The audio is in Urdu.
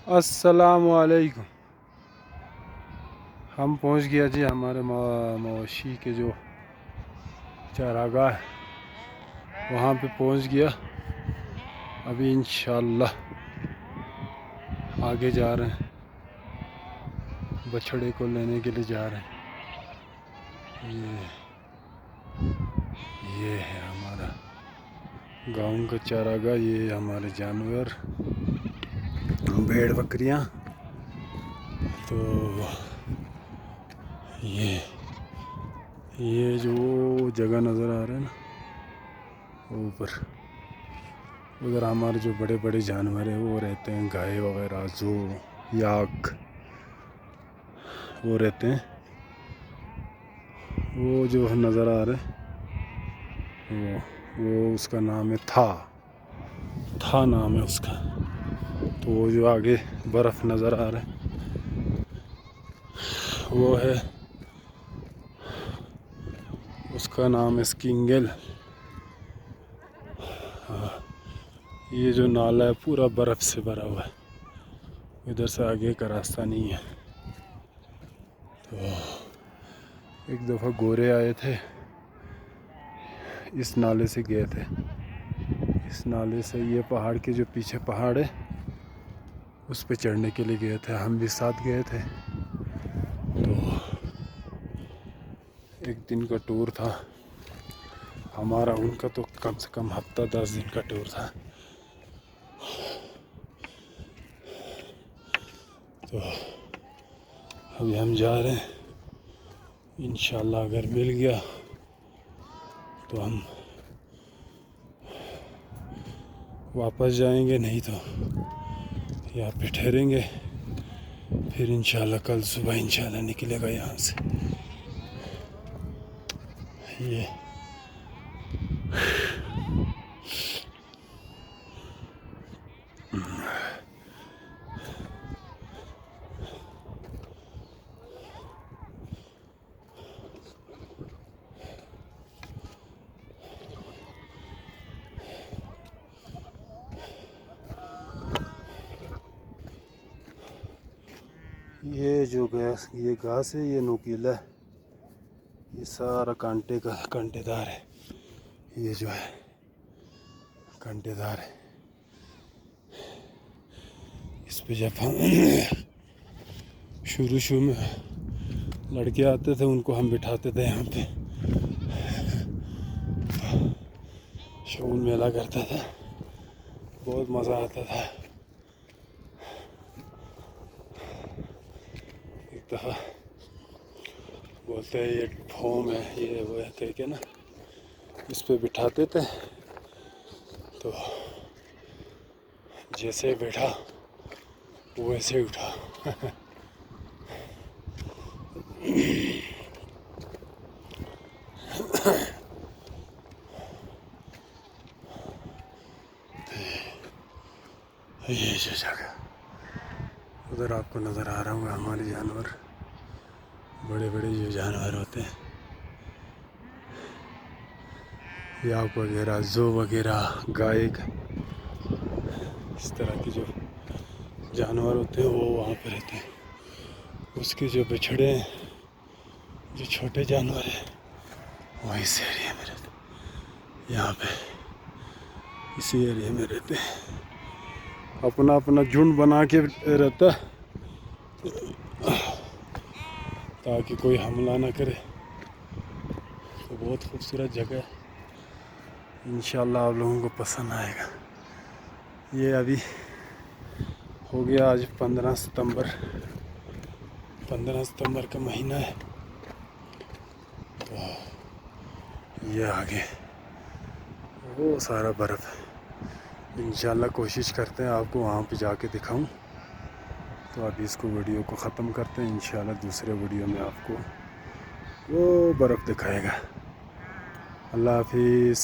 السلام علیکم. ہم پہنچ گیا جی ہمارے مویشی کے جو چراگاہ ہے وہاں پہ پہنچ گیا. ابھی انشاءاللہ آگے جا رہے ہیں, بچھڑے کو لینے کے لیے جا رہے ہیں. یہ ہے ہمارا گاؤں کا چراگاہ. یہ ہمارے جانور بھیڑ بکریاں. تو یہ جو جگہ نظر آ رہا ہے نا اوپر, ادھر ہمارے جو بڑے بڑے جانور ہیں وہ رہتے ہیں, گائے وغیرہ, زو, یاک وہ رہتے ہیں. وہ جو نظر آ رہے وہ اس کا نام ہے تھا نام ہے اس کا. تو وہ جو آگے برف نظر آ رہا ہے وہ ہے, اس کا نام ہے اسکینگل. یہ جو نالا ہے پورا برف سے بھرا ہوا ہے, ادھر سے آگے کا راستہ نہیں ہے. تو ایک دفعہ گورے آئے تھے, اس نالے سے گئے تھے. اس نالے سے یہ پہاڑ کے جو پیچھے پہاڑ ہے اس پہ چڑھنے کے لیے گئے تھے. ہم بھی ساتھ گئے تھے. تو ایک دن کا ٹور تھا ہمارا, ان کا تو کم سے کم ہفتہ 10 دن کا ٹور تھا. تو ابھی ہم جا رہے ہیں. انشاءاللہ اگر مل گیا تو ہم واپس جائیں گے, نہیں تو یہاں پہ ٹھہریں گے. پھر انشاءاللہ کل صبح انشاءاللہ نکلے گا یہاں سے. یہ جو یہ گھاس ہے یہ نوکیلا ہے, یہ سارا کانٹے دار ہے. یہ جو ہے کانٹے دار ہے. اس پہ جب ہم شروع میں لڑکے آتے تھے ان کو ہم بٹھاتے تھے یہاں پہ, شگون میلہ کرتا تھا, بہت مزہ آتا تھا. ایک دفعہ بولتے ہیں یہ فوم ہے, یہ وہ ہے کہہ کے نا اس پہ بٹھاتے تھے. تو جیسے بیٹھا ویسے اٹھا. یہ جو جگہ ادھر آپ کو نظر آ رہا ہوگا ہمارے جانور, بڑے بڑے جو جانور ہوتے ہیں, یاک وغیرہ, زو وغیرہ, گائے, اس طرح کے جو جانور ہوتے ہیں وہ وہاں پہ رہتے ہیں. اس کے جو بچھڑے ہیں, جو چھوٹے جانور ہیں, وہ اس ایریے میں رہتے ہیں. یہاں پہ اسی ایریے میں رہتے ہیں, اپنا اپنا جھنڈ بنا کے رہتا ہے تاکہ کوئی حملہ نہ کرے. تو بہت خوبصورت جگہ ہے, انشاءاللہ آپ لوگوں کو پسند آئے گا. یہ ابھی ہو گیا آج 15 ستمبر کا مہینہ ہے. تو یہ آگے وہ سارا برف ہے. انشاءاللہ کوشش کرتے ہیں آپ کو وہاں پہ جا کے دکھاؤں. تو ابھی اس کو ویڈیو کو ختم کرتے ہیں. انشاءاللہ دوسرے ویڈیو میں آپ کو وہ برف دکھائے گا. اللہ حافظ.